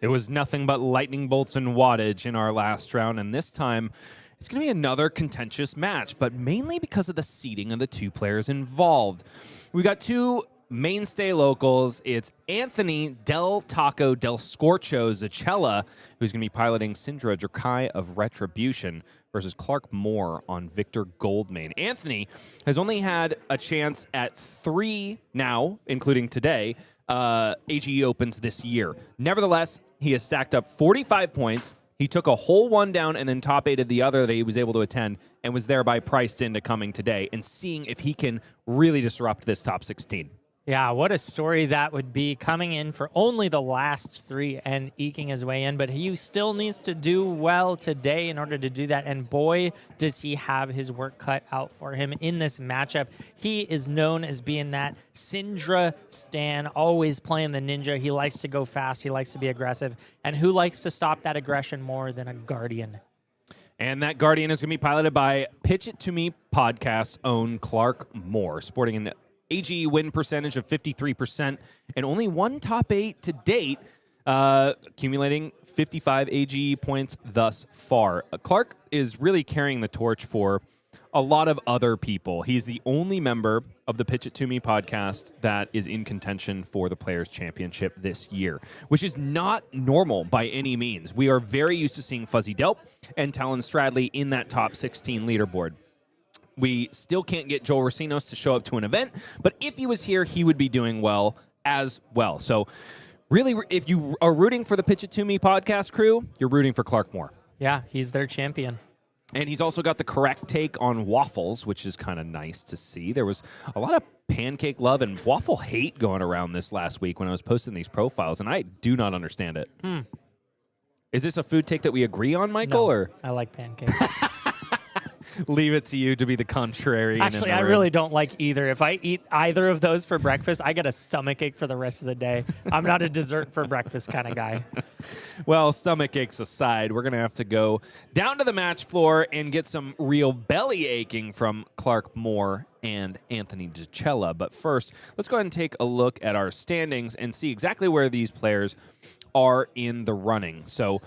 It was nothing but lightning bolts and wattage in our last round, and this time it's going to be another contentious match, but mainly because of the seeding of the two players involved. We got two mainstay locals. It's Anthony Del Taco Del Scorcho Zichella, who's going to be piloting Cindra Dracai of Retribution, versus Clark Moore on Victor Goldmane. Anthony has only had a chance at 3 now, including today, AGE Opens this year. Nevertheless, he has stacked up 45 points. He took a whole one down and then top 8'd the other that he was able to attend and was thereby priced into coming today and seeing if he can really disrupt this top 16. Yeah, what a story that would be, coming in for only the last 3 and eking his way in. But he still needs to do well today in order to do that. And boy, does he have his work cut out for him in this matchup. He is known as being that Cindra stan, always playing the ninja. He likes to go fast. He likes to be aggressive. And who likes to stop that aggression more than a Guardian? And that Guardian is going to be piloted by Pitch It To Me podcast's own Clark Moore, sporting an AGE win percentage of 53% and only 1 top 8 to date, accumulating 55 AGE points thus far. Clark is really carrying the torch for a lot of other people. He's the only member of the Pitch It To Me podcast that is in contention for the Players' Championship this year, which is not normal by any means. We are very used to seeing Fuzzy Delp and Talon Stradley in that top 16 leaderboard. We still can't get Joel Racinos to show up to an event, but if he was here, he would be doing well as well. So really, if you are rooting for the Pitch It To Me podcast crew, you're rooting for Clark Moore. Yeah, he's their champion. And he's also got the correct take on waffles, which is kind of nice to see. There was a lot of pancake love and waffle hate going around this last week when I was posting these profiles, and I do not understand it. Is this a food take that we agree on, Michael? No, or I like pancakes. leave it to you to be the contrarian? Actually, I really don't like either. If I eat either of those for breakfast, I get a stomachache for the rest of the day. I'm not a dessert for breakfast kind of guy. Well, stomach aches aside, we're going to have to go down to the match floor and get some real belly aching from Clark Moore and Anthony Zichella. But first, let's go ahead and take a look at our standings and see exactly where these players are in the running. So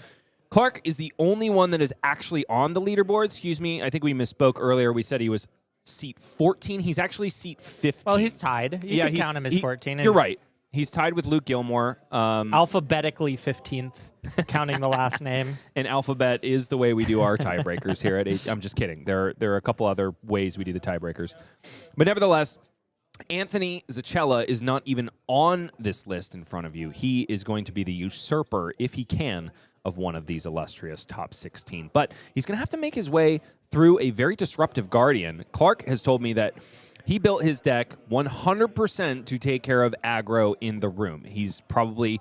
Clark is the only one that is actually on the leaderboard. Excuse me, I think we misspoke earlier. We said he was seat 14. He's actually seat 15. Well, he's tied. You can count him as 14. You're right. He's tied with Luke Gilmore. Alphabetically 15th, counting the last name. And alphabet is the way we do our tiebreakers here at I'm just kidding. There are a couple other ways we do the tiebreakers. But nevertheless, Anthony Zichella is not even on this list in front of you. He is going to be the usurper, if he can, of one of these illustrious top 16. But he's going to have to make his way through a very disruptive Guardian. Clark has told me that he built his deck 100% to take care of aggro in the room. He's probably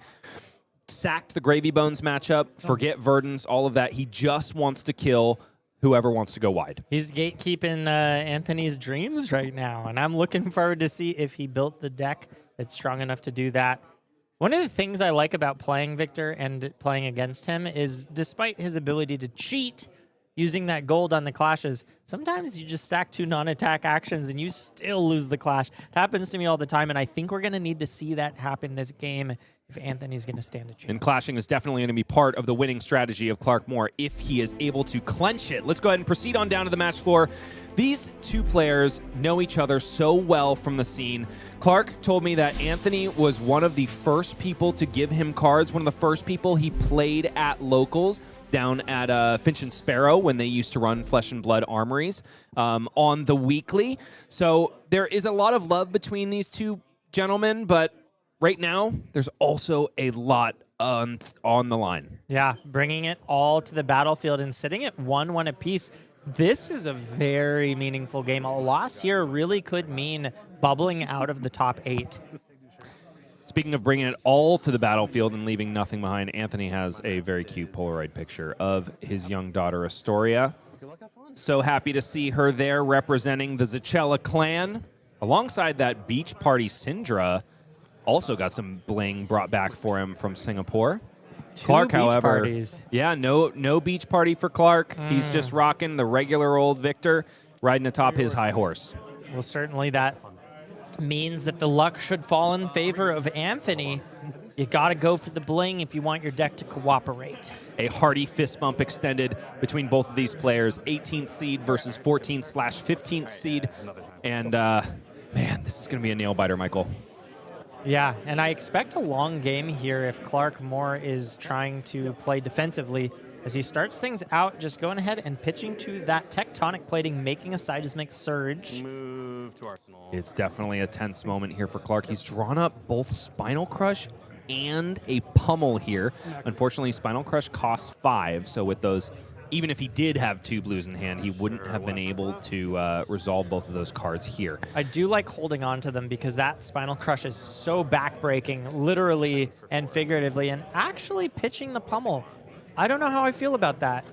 sacked the Gravy Bones matchup, forget Verdance, all of that. He just wants to kill whoever wants to go wide. He's gatekeeping Anthony's dreams right now, and I'm looking forward to see if he built the deck that's strong enough to do that. One of the things I like about playing Victor and playing against him is, despite his ability to cheat using that gold on the clashes, sometimes you just stack 2 non-attack actions and you still lose the clash. It happens to me all the time, and I think we're going to need to see that happen this game if Anthony's going to stand a chance. And clashing is definitely going to be part of the winning strategy of Clark Moore if he is able to clench it. Let's go ahead and proceed on down to the match floor. These two players know each other so well from the scene. Clark told me that Anthony was one of the first people to give him cards, one of the first people he played at locals down at Finch and Sparrow when they used to run Flesh and Blood Armories on the weekly. So there is a lot of love between these two gentlemen, but right now there's also a lot on the line. Yeah, bringing it all to the battlefield and sitting at 1-1 apiece. This is a very meaningful game. A loss here really could mean bubbling out of the top 8. Speaking of bringing it all to the battlefield and leaving nothing behind, Anthony has a very cute Polaroid picture of his young daughter, Astoria. So happy to see her there representing the Zichella clan. Alongside that beach party, Cindra also got some bling brought back for him from Singapore. Clark, beach however, parties. Yeah, no beach party for Clark. He's just rocking the regular old Victor, riding atop his high horse. Well, certainly that means that the luck should fall in favor of Anthony. You got to go for the bling if you want your deck to cooperate. A hearty fist bump extended between both of these players. 18th seed versus 14/15th seed. And, man, this is going to be a nail-biter, Michael. Yeah, and I expect a long game here if Clark Moore is trying to play defensively. As he starts things out, just going ahead and pitching to that tectonic plating, making a seismic surge. Move to Arsenal. It's definitely a tense moment here for Clark. He's drawn up both Spinal Crush and a Pummel here. Unfortunately, Spinal Crush costs 5, so with those, even if he did have 2 blues in hand, he wouldn't have been able to resolve both of those cards here. I do like holding on to them because that Spinal Crush is so backbreaking, literally and figuratively, and actually pitching the Pummel. I don't know how I feel about that.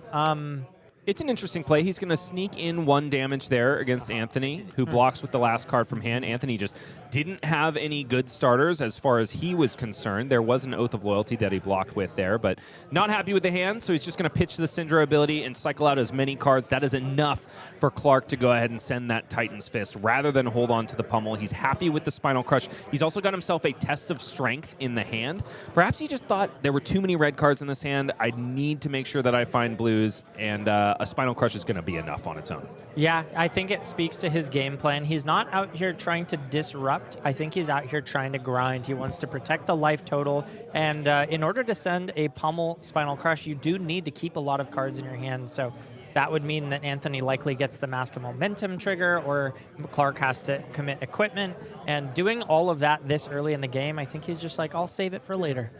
It's an interesting play. He's going to sneak in 1 damage there against Anthony, who blocks with the last card from hand. Anthony just didn't have any good starters as far as he was concerned. There was an Oath of Loyalty that he blocked with there, but not happy with the hand, so he's just going to pitch the Cindra ability and cycle out as many cards. That is enough for Clark to go ahead and send that Titan's Fist rather than hold on to the Pummel. He's happy with the Spinal Crush. He's also got himself a Test of Strength in the hand. Perhaps he just thought there were too many red cards in this hand. I need to make sure that I find blues, and a Spinal Crush is going to be enough on its own. Yeah, I think it speaks to his game plan. He's not out here trying to disrupt. I think he's out here trying to grind. He wants to protect the life total. And in order to send a Pummel Spinal Crush, you do need to keep a lot of cards in your hand. So that would mean that Anthony likely gets the Mask of Momentum trigger, or Clark has to commit equipment. And doing all of that this early in the game, I think he's just like, I'll save it for later.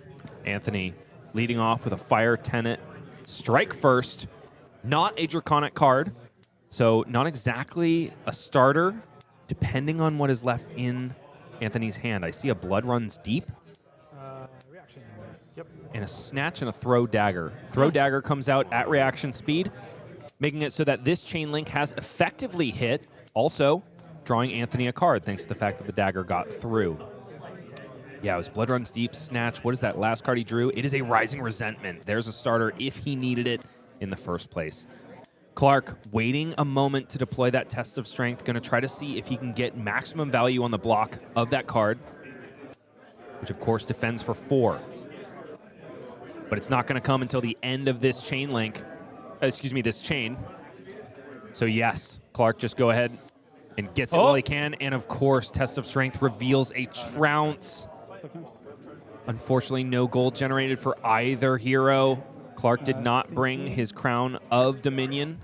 Anthony leading off with a Fire Tenet. Strike first. Not a Draconic card, so not exactly a starter, depending on what is left in Anthony's hand. I see a Blood Runs Deep. Reaction. Yep. And a Snatch and a Throw Dagger. Throw Dagger comes out at reaction speed, making it so that this chain link has effectively hit, also drawing Anthony a card, thanks to the fact that the dagger got through. Yeah, it was Blood Runs Deep, Snatch. What is that last card he drew? It is a Rising Resentment. There's a starter if he needed it in the first place. Clark waiting a moment to deploy that Test of Strength, going to try to see if he can get maximum value on the block of that card, which of course defends for 4. But it's not going to come until the end of this chain link, this chain. So yes, Clark just go ahead and gets it while he can, and of course Test of Strength reveals a Trounce. Unfortunately, no gold generated for either hero. Clark did not bring his Crown of Dominion,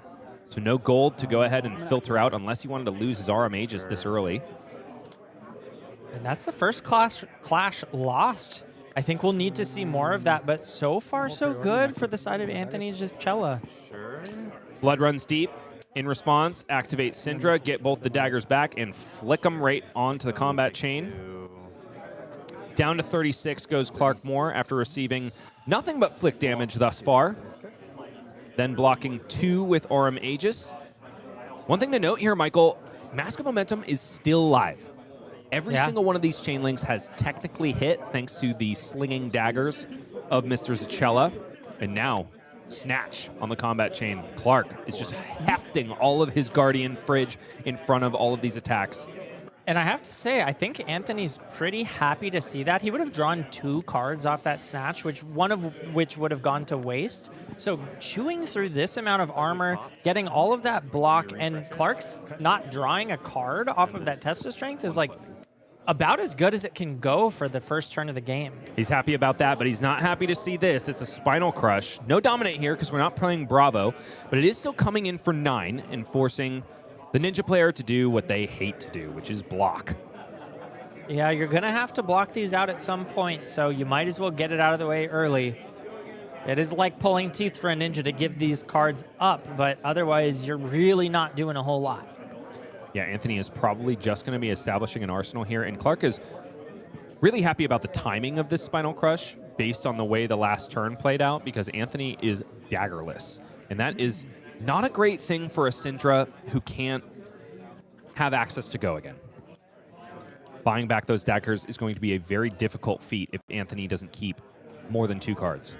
so no gold to go ahead and filter out unless he wanted to lose his Aura Mages this early. And that's the first clash lost. I think we'll need to see more of that, but so far so good for the side of Anthony Zichella. Blood Runs Deep. In response, activate Cindra, get both the daggers back, and flick them right onto the combat chain. Down to 36 goes Clark Moore after receiving nothing but flick damage thus far. Then blocking 2 with Aurum Aegis. One thing to note here, Michael, Mask of Momentum is still live. Every single one of these chain links has technically hit thanks to the slinging daggers of Mr. Zichella. And now, Snatch on the combat chain. Clark is just hefting all of his Guardian Fridge in front of all of these attacks. And I have to say, I think Anthony's pretty happy to see that. He would have drawn 2 cards off that Snatch, one of which would have gone to waste. So chewing through this amount of armor, getting all of that block, and Clark's not drawing a card off of that Test of Strength is like about as good as it can go for the first turn of the game. He's happy about that, but he's not happy to see this. It's a Spinal Crush. No Dominate here because we're not playing Bravo, but it is still coming in for 9 and forcing the Ninja player to do what they hate to do, which is block. Yeah, you're going to have to block these out at some point, so you might as well get it out of the way early. It is like pulling teeth for a ninja to give these cards up, but otherwise you're really not doing a whole lot. Yeah, Anthony is probably just going to be establishing an arsenal here, and Clark is really happy about the timing of this Spinal Crush based on the way the last turn played out, because Anthony is daggerless, and that is not a great thing for a Cindra who can't have access to go again. Buying back those daggers is going to be a very difficult feat if Anthony doesn't keep more than 2 cards.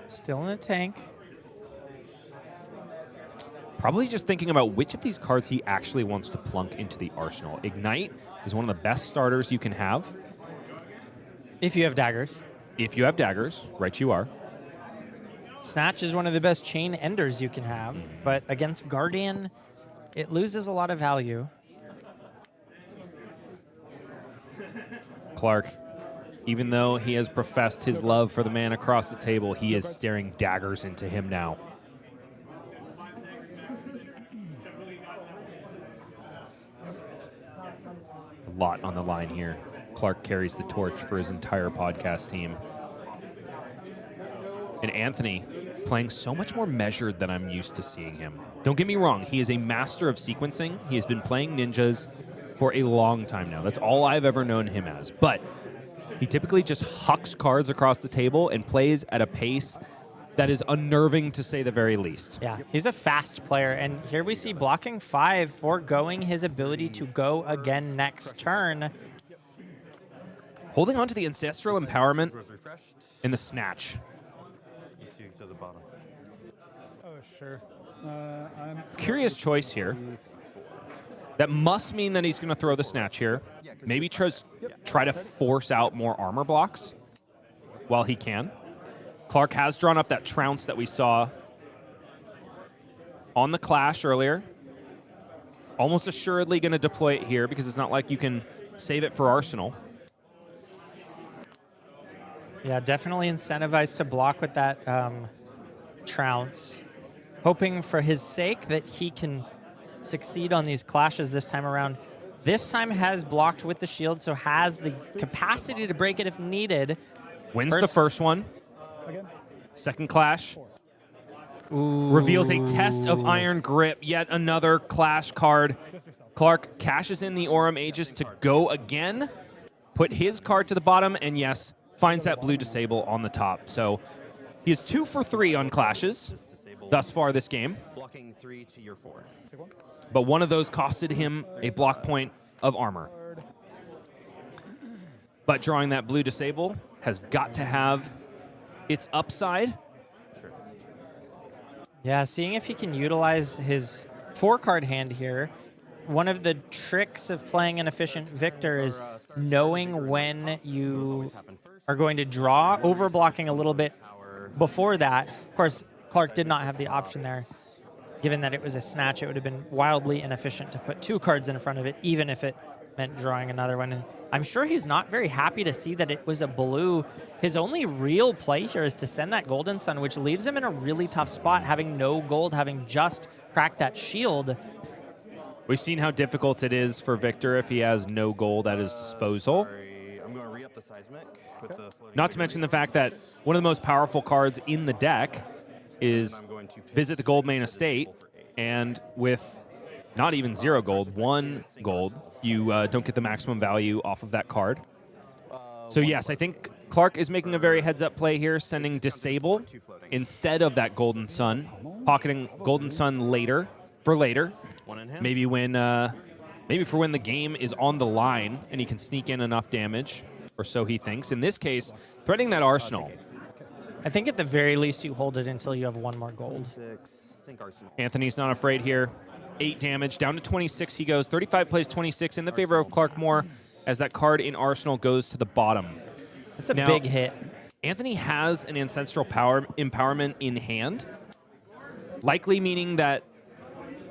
Still in the tank. Probably just thinking about which of these cards he actually wants to plunk into the arsenal. Ignite is one of the best starters you can have. If you have daggers. If you have daggers, right you are. Snatch is one of the best chain enders you can have, but against Guardian, it loses a lot of value. Clark, even though he has professed his love for the man across the table, he is staring daggers into him now. A lot on the line here. Clark carries the torch for his entire podcast team. And Anthony playing so much more measured than I'm used to seeing him. Don't get me wrong, he is a master of sequencing. He has been playing ninjas for a long time now. That's all I've ever known him as. But he typically just hucks cards across the table and plays at a pace that is unnerving to say the very least. Yeah, he's a fast player, and here we see blocking 5, foregoing his ability to go again next turn. Holding on to the ancestral empowerment in the snatch. Oh, sure. I'm Curious choice here. That must mean that he's going to throw the snatch here. Maybe try to force out more armor blocks while he can. Clark has drawn up that trounce that we saw on the clash earlier. Almost assuredly going to deploy it here because it's not like you can save it for Arsenal. Yeah, definitely incentivized to block with that trounce. Hoping for his sake that he can succeed on these clashes this time around. This time has blocked with the shield, so has the capacity to break it if needed. Wins the first one. again. Second clash. Reveals a test of Iron Grip. Yet another clash card. Clark cashes in the Aurum Aegis to go again. Put his card to the bottom, and yes, finds that blue disable on the top. So he is 2 for 3 on clashes thus far this game. Blocking 3 to your 4. But one of those costed him a block point of armor. But drawing that blue disable has got to have its upside. Yeah, seeing if he can utilize his 4-card hand here. One of the tricks of playing an efficient Victor is knowing when you are going to draw, overblocking a little bit before that. Of course, Clark did not have the option there. Given that it was a snatch, it would have been wildly inefficient to put 2 cards in front of it, even if it meant drawing another one. And I'm sure he's not very happy to see that it was a blue. His only real play here is to send that Golden Sun, which leaves him in a really tough spot, having no gold, having just cracked that shield. We've seen how difficult it is for Victor if he has no gold at his disposal. Sorry, I'm going to re-up the seismic with the floating. Not to mention the fact that one of the most powerful cards in the deck is Visit the Goldmane Estate, and with not even 0 gold, 1 gold, you don't get the maximum value off of that card. So yes, I think Clark is making a very heads-up play here, sending Disable instead of that Golden Sun, pocketing Golden Sun later, for later, One in hand. maybe for when the game is on the line and he can sneak in enough damage, or so he thinks. In this case, threatening that Arsenal. I think at the very least you hold it until you have 1 more gold. 6, sink Arsenal. Anthony's not afraid here. 8 damage, down to 26 he goes. 35 plays 26 in the favor of Clark Moore as that card in Arsenal goes to the bottom. It's a Now, big hit. Anthony has an ancestral power empowerment in hand, likely meaning that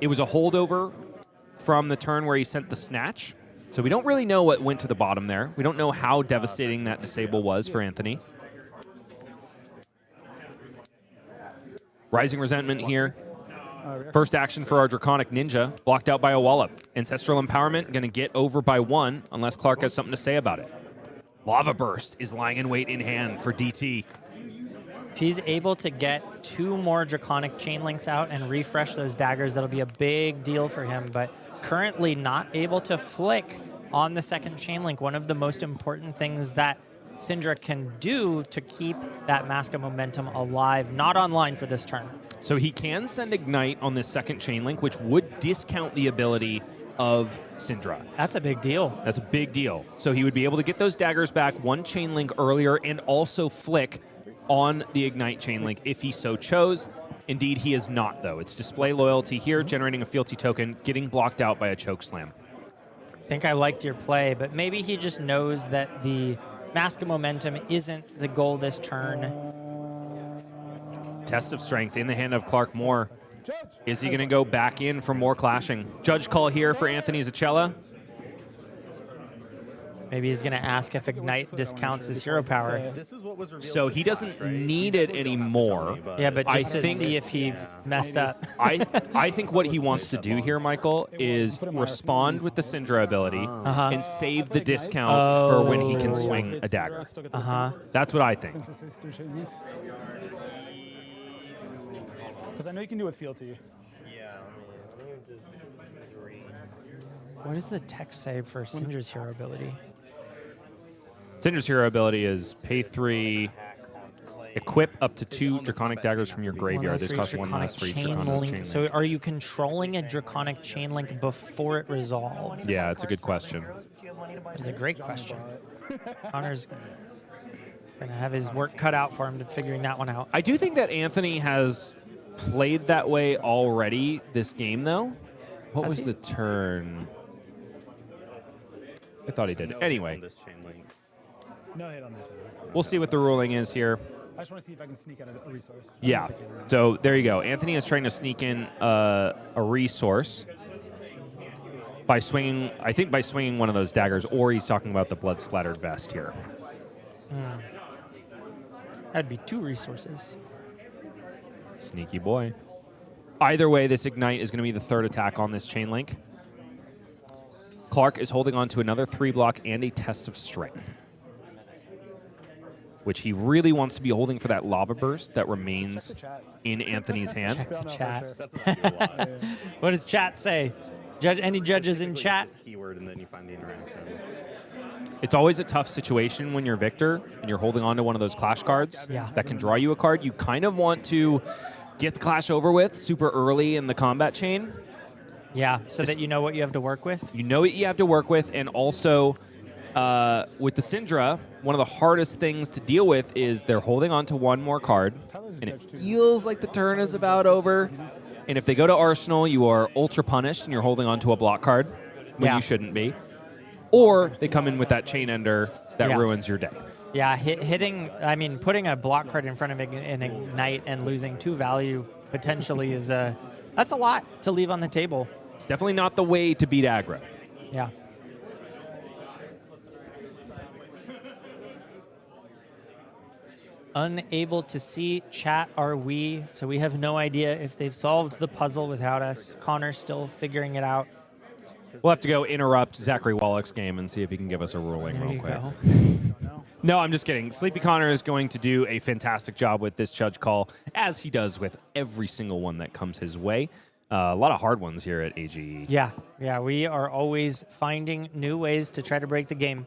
it was a holdover from the turn where he sent the snatch. So we don't really know what went to the bottom there. We don't know how devastating that disable was for Anthony. Rising Resentment here. First action for our Draconic Ninja, blocked out by a Wallop. Ancestral Empowerment, going to get over by 1, unless Clark has something to say about it. Lava Burst is lying in wait in hand for DT. If he's able to get 2 more Draconic Chain Links out and refresh those daggers, that'll be a big deal for him. But currently not able to flick on the second Chain Link, one of the most important things that Cindra can do to keep that Mask of Momentum alive, not online for this turn. So he can send Ignite on this second Chain Link, which would discount the ability of Cindra. That's a big deal. That's a big deal. So he would be able to get those daggers back 1 Chain Link earlier and also flick on the Ignite Chain Link if he so chose. Indeed, he is not, though. It's Display Loyalty here, generating a fealty token, getting blocked out by a Choke Slam. I think I liked your play, but maybe he just knows that the Mask of Momentum isn't the goal this turn. Test of Strength in the hand of Clark Moore. Is he going to go back in for more clashing? Judge call here for Anthony Zichella. Maybe he's going to ask if Ignite discounts his hero power. This is what was revealed So to he Flash, doesn't right? need You it definitely don't have to anymore. tell me, but Yeah, but I just to think- see if he messed up. I think what he wants to do here, Michael, is respond with the Cindra ability and save the discount for when he can swing a dagger. That's what I think. Since this is 3 chain links. Because I know you can do with fealty. What does the text say for Cindra's hero ability? Cindra's hero ability is pay 3, equip up to 2 Draconic daggers from your graveyard. This costs 1 less for each Draconic chain link. So are you controlling a Draconic chain link before it resolves? Yeah, it's a good question. It's a great question. Connor's going to have his work cut out for him to figuring that one out. I do think that Anthony has played that way already this game, though. What Has was he? the turn? I thought he did. Anyway, This chain link. No hit on that. we'll see what the ruling is here. I just want to see if I can sneak out a resource. Yeah. So there you go. Anthony is trying to sneak in a resource by swinging, I think by swinging one of those daggers, or he's talking about the blood splattered vest here. That'd be 2 resources. Sneaky boy. Either way, this Ignite is going to be the 3rd attack on this chain link. Clark is holding on to another 3-block and a Test of Strength, which he really wants to be holding for that Lava Burst that remains in Anthony's hand. Check the chat. That's what I do a lot. What does chat say? Any judges in Typically, chat? it's just keyword, and then you find the interaction. It's always a tough situation when you're Victor and you're holding on to one of those Clash cards Yeah. that can draw you a card. You kind of want to get the Clash over with super early in the combat chain. Yeah, so that you know what you have to work with. You know what you have to work with, and also with the Cindra, one of the hardest things to deal with is they're holding on to one more card, and it feels like the turn is about over. And if they go to Arsenal, you are ultra punished, and you're holding on to a block card when Yeah. you shouldn't be. Or they come in with that Chain Ender that Yeah. ruins your day. Yeah, putting a block card in front of an Ignite and losing 2 value potentially is that's a lot to leave on the table. It's definitely not the way to beat aggro. Yeah. Unable to see chat are we, so we have no idea if they've solved the puzzle without us. Connor's still figuring it out. We'll have to go interrupt Zachary Wallach's game and see if he can give us a ruling There real you quick. go. No, I'm just kidding. Sleepy Connor is going to do a fantastic job with this judge call, as he does with every single one that comes his way. A lot of hard ones here at AGE. Yeah, we are always finding new ways to try to break the game.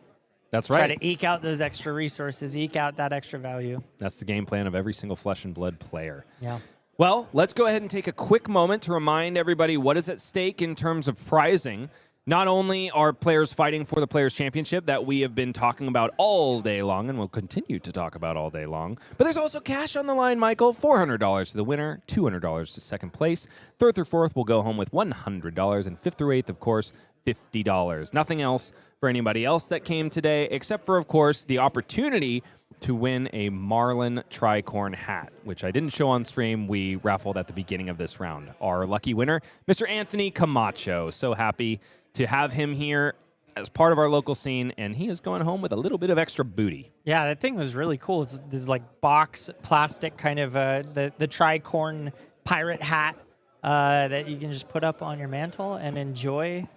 That's Try right. to eke out those extra resources, eke out that extra value. That's the game plan of every single Flesh and Blood player. Yeah. Well, let's go ahead and take a quick moment to remind everybody what is at stake in terms of prizing. Not only are players fighting for the Players' Championship that we have been talking about all day long and will continue to talk about all day long, but there's also cash on the line, Michael. $400 to the winner, $200 to second place. Third through fourth will go home with $100, and fifth through eighth, of course, $50. Nothing else for anybody else that came today, except for, of course, the opportunity to win a Marlin Tricorn hat, which I didn't show on stream. We raffled at the beginning of this round. Our lucky winner, Mr. Anthony Camacho. So happy to have him here as part of our local scene, and he is going home with a little bit of extra booty. Yeah, that thing was really cool. It's this like box plastic kind of the tricorn pirate hat that you can just put up on your mantle and enjoy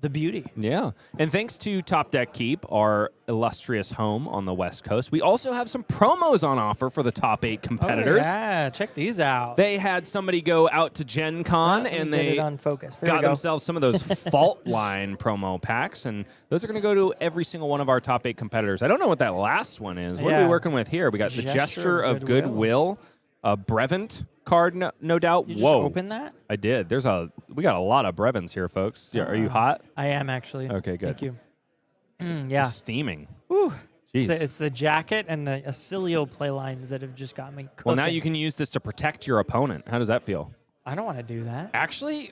the beauty. Yeah. And thanks to Top Deck Keep, our illustrious home on the West Coast, we also have some promos on offer for the top 8 competitors. Oh, yeah, check these out. They had somebody go out to Gen Con Let me and get they it on focus. There we got go. themselves some of those Fault Line promo packs, and those are going to go to every single one of our top 8 competitors. I don't know what that last one is. What are we Yeah. working with here? We got the Gesture of Goodwill, a Brevant card, no doubt. You just Whoa. open that? I did. We got a lot of Brevants here, folks. Are you hot? I am actually. Okay, good. Thank you. Yeah. Steaming. Whew. Jeez. It's the jacket and the Acilio play lines that have just got me cooking. Well, now you can use this to protect your opponent. How does that feel? I don't want to do that. Actually,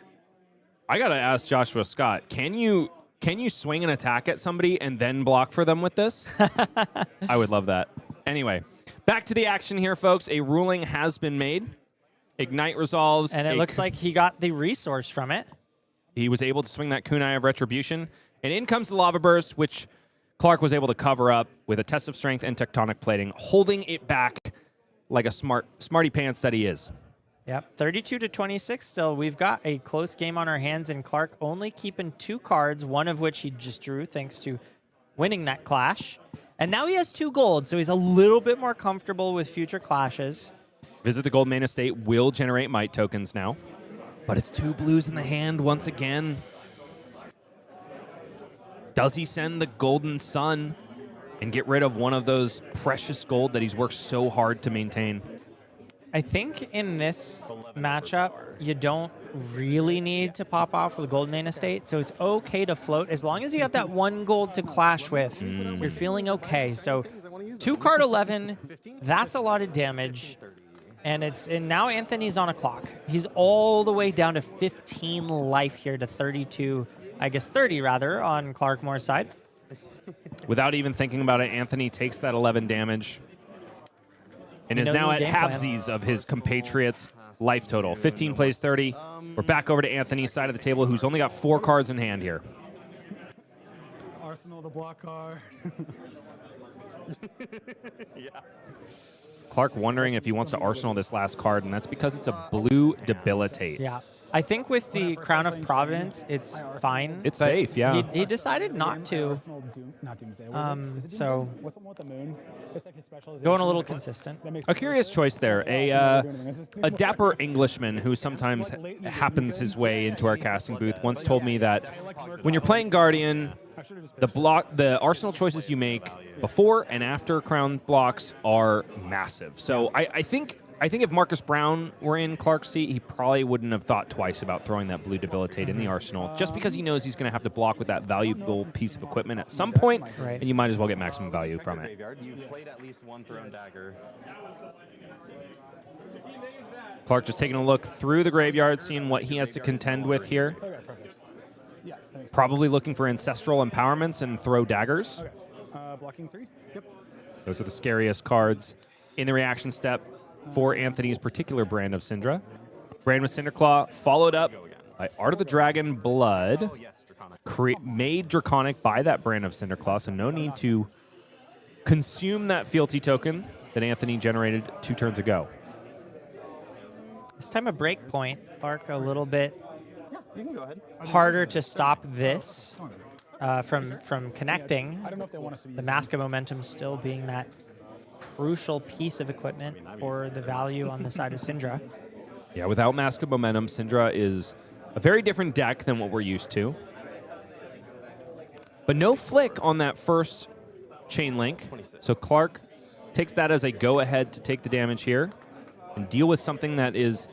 I got to ask Joshua Scott, can you Can you swing an attack at somebody and then block for them with this? I would love that. Anyway, back to the action here, folks. A ruling has been made. Ignite resolves. And it looks like he got the resource from it. He was able to swing that kunai of Retribution. And in comes the Lava Burst, which Clark was able to cover up with a test of strength and tectonic plating, holding it back like a smarty pants that he is. Yep, 32-26 still. We've got a close game on our hands, and Clark only keeping 2 cards, one of which he just drew thanks to winning that clash. And now he has 2 gold, so he's a little bit more comfortable with future clashes. Visit the Goldmane estate will generate might tokens now. But it's 2 blues in the hand once again. Does he send the Golden Sun and get rid of one of those precious gold that he's worked so hard to maintain? I think in this matchup, you don't really need to pop off with the Goldmane estate, so it's okay to float. As long as you have that 1 gold to clash with, you're feeling okay. So 2 card 11, that's a lot of damage. And now Anthony's on a clock. He's all the way down to 15 life here to 32, I guess 30 rather, on Clarkmore's side. Without even thinking about it, Anthony takes that 11 damage and is now at halvesies of his compatriots' life total. 15 plays 30. We're back over to Anthony's side of the table, who's only got 4 cards in hand here. Arsenal, the block card. Clark wondering if he wants to arsenal this last card, and that's because it's a blue debilitate. Yeah. I think with the Crown of Providence, it's fine. It's but safe, yeah. He decided not to. Arsenal not Doomsday. So What's the one with the moon? It's like his specialization. going a little consistent. A curious choice there. A dapper Englishman who sometimes happens his way into our casting booth once told me that when you're playing Guardian, the arsenal choices you make before and after crown blocks are massive. So I think if Marcus Brown were in Clark's seat, he probably wouldn't have thought twice about throwing that blue debilitate in the arsenal, just because he knows he's going to have to block with that valuable piece of equipment at some point, Right. and you might as well get maximum value from it. You played at least 1 thrown dagger. Clark just taking a look through the graveyard, seeing what he has to contend with here. Okay, perfect. Yeah, that makes sense. Probably looking for ancestral empowerments and throw daggers. Okay. Blocking 3? Yep. Those are the scariest cards in the reaction step for Anthony's particular brand of Cindra. Brand with Cinderclaw, followed up by Art of the Dragon Blood, made Draconic by that brand of Cinderclaw, so no need to consume that fealty token that Anthony generated 2 turns ago. This time a break point, Clark a little bit You can go ahead. harder to stop this from connecting. I don't know if they want us to be The Mask of Momentum still being that crucial piece of equipment for the value on the side of Cindra. Yeah, without Mask of Momentum, Cindra is a very different deck than what we're used to. But no flick on that first chain link. So Clark takes that as a go-ahead to take the damage here and deal with something that is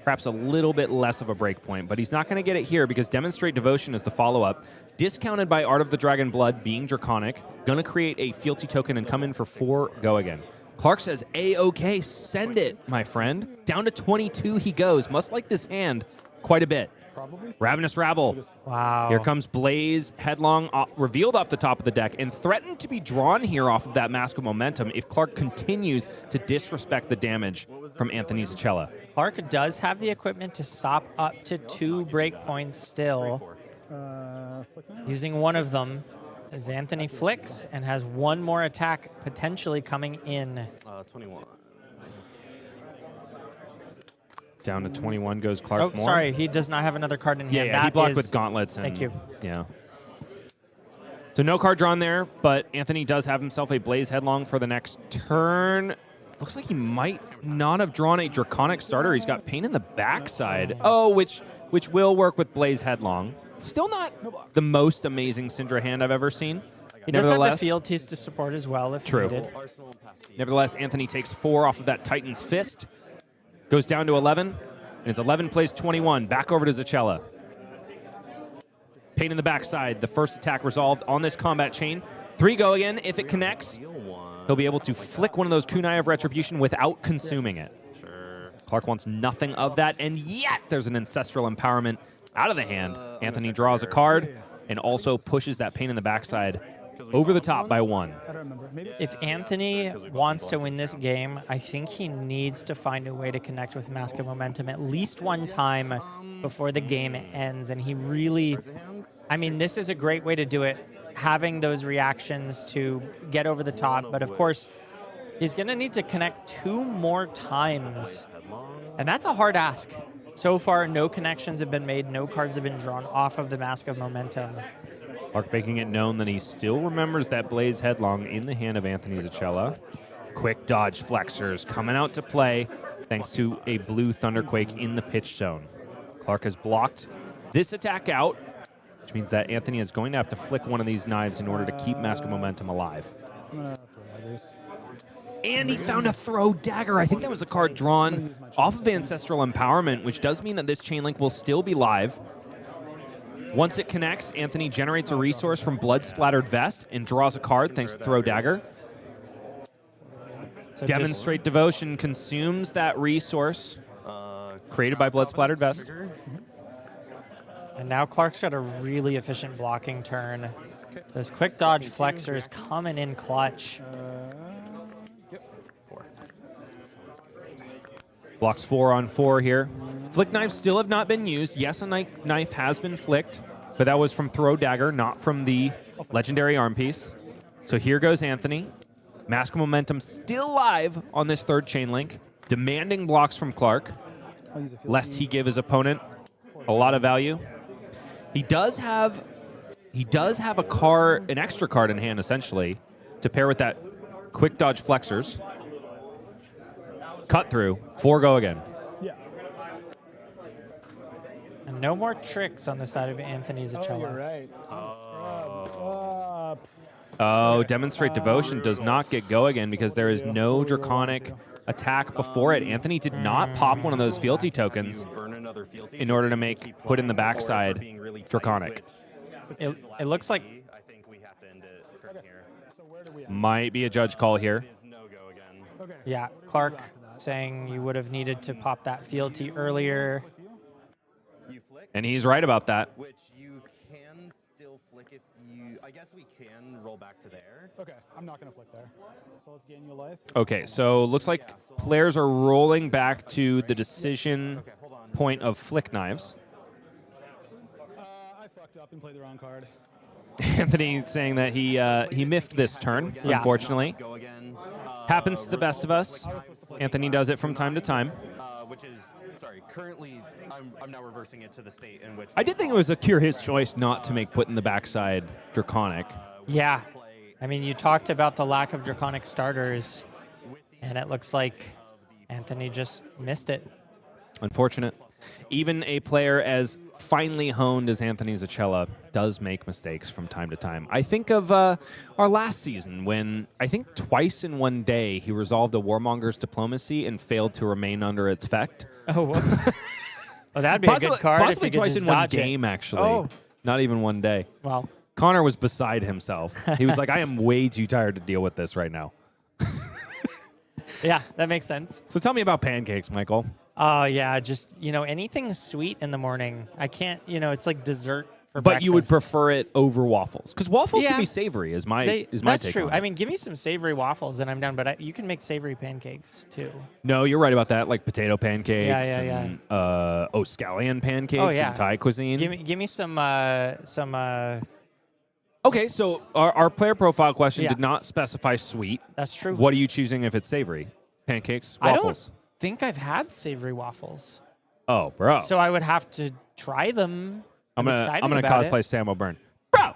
perhaps a little bit less of a break point. But he's not going to get it here because Demonstrate Devotion is the follow-up. Discounted by Art of the Dragon Blood being Draconic. Going to create a fealty token and come in for 4, go again. Clark says, A-OK, send it, my friend. Down to 22 he goes. Must like this hand quite a bit. probably. Ravenous Rabble. Wow. Here comes Blaze, headlong, revealed off the top of the deck, and threatened to be drawn here off of that Mask of Momentum if Clark continues to disrespect the damage from Anthony Zichella. Clark does have the equipment to stop up to 2 breakpoints still, using one of them as Anthony flicks and has 1 more attack potentially coming in. 21. Down to 21 goes Clark Oh, Moore. sorry, he does not have another card in hand. Yeah, he That blocked is- with gauntlets. And, Thank you. Yeah. So no card drawn there, but Anthony does have himself a Blaze Headlong for the next turn. Looks like he might not have drawn a Draconic starter. He's got Pain in the backside. Oh, which will work with Blaze Headlong. Still not the most amazing Cindra hand I've ever seen. He does have the Nevertheless- fealties to support as well if True. needed. Nevertheless, Anthony takes 4 off of that Titan's Fist. Goes down to 11. And it's 11 plays 21. Back over to Zichella. Pain in the backside. The first attack resolved on this combat chain. 3 go again. If it connects, he'll be able to flick one of those Kunai of Retribution without consuming it. Clark wants nothing of that, and yet there's an Ancestral Empowerment out of the hand. Anthony draws a card and also pushes that pain in the backside over the top by 1. I don't remember. Maybe. If Anthony wants to win this game, I think he needs to find a way to connect with Mask of Momentum at least one time before the game ends. And he really, I mean, this is a great way to do it, having those reactions to get over the top. But of course, he's going to need to connect 2 more times. And that's a hard ask. So far, no connections have been made. No cards have been drawn off of the Mask of Momentum. Clark making it known that he still remembers that Blaze Headlong in the hand of Anthony Zichella. Quick dodge flexors coming out to play thanks to a blue Thunderquake in the pitch zone. Clark has blocked this attack out, which means that Anthony is going to have to flick one of these knives in order to keep Mask of Momentum alive. I'm gonna throw daggers. And he found a throw dagger. I think that was the card drawn off of Ancestral Empowerment, which does mean that this chain link will still be live. Once it connects, Anthony generates a resource from Blood Splattered Vest and draws a card thanks to Throw Dagger. So Demonstrate Devotion consumes that resource created by Blood Splattered Vest. And now Clark's got a really efficient blocking turn. Those quick dodge flexors coming in clutch. Blocks 4 on 4 here. Flick knives still have not been used. Yes, a knife has been flicked, but that was from Throw Dagger, not from the legendary arm piece. So here goes Anthony. Mask of Momentum still live on this third chain link, demanding blocks from Clark, I'll use a field lest he give his opponent a lot of value. He does have a card, an extra card in hand, essentially, to pair with that quick dodge flexors. Cut through, 4 go again. Yeah. And no more tricks on the side of Anthony Zichella. Oh, you're right. Oh, Demonstrate Devotion does not get go again because there is no Draconic attack before it. Anthony did not pop one of those fealty tokens in order to put in the backside Draconic. It looks like I think we have to end it from here. So where do we at? Might be a judge call here. No go again. Okay. yeah, Clark saying you would have needed to pop that fealty earlier. You flick, And he's right about that. which you can still flick if you. I guess we can roll back to there. Okay, I'm not gonna flick there. So let's gain your life. Okay, so looks like players are rolling back to the decision point of flick knives. I fucked up and played the wrong card. Anthony saying that he miffed this turn, Yeah. unfortunately. Go again. Happens to the best of us. Anthony does it from time to time. Which is currently I'm now reversing it to the state in which I did think it was a curious choice not to make put in the backside Draconic. Yeah. I mean, you talked about the lack of Draconic starters, and it looks like Anthony just missed it. Unfortunate. Even a player as finely honed as Anthony Zichella does make mistakes from time to time. I think of our last season when I think twice in one day he resolved the Warmonger's Diplomacy and failed to remain under its effect. Oh, whoops. Well, that'd be a good card Possibly if you could twice just in one dodge game, it. actually. Oh. Not even one day. Well, Connor was beside himself. He was like, I am way too tired to deal with this right now. yeah, that makes sense. So tell me about pancakes, Michael. Oh, yeah, just, anything sweet in the morning. I can't, it's like dessert for But breakfast. you would prefer it over waffles. Because waffles Yeah. can be savory, is my That's take true. on it. I mean, give me some savory waffles and I'm down, but you can make savory pancakes too. No, you're right about that. Like potato pancakes Yeah. and scallion pancakes Oh, yeah. and Thai cuisine. Give me some Okay, so our player profile question Yeah. did not specify sweet. that's true. What are you choosing if it's savory? Pancakes, I waffles? don't think I've had savory waffles. Oh, bro. So I would have to try them. I'm gonna about cosplay Sam O'Byrne. Bro,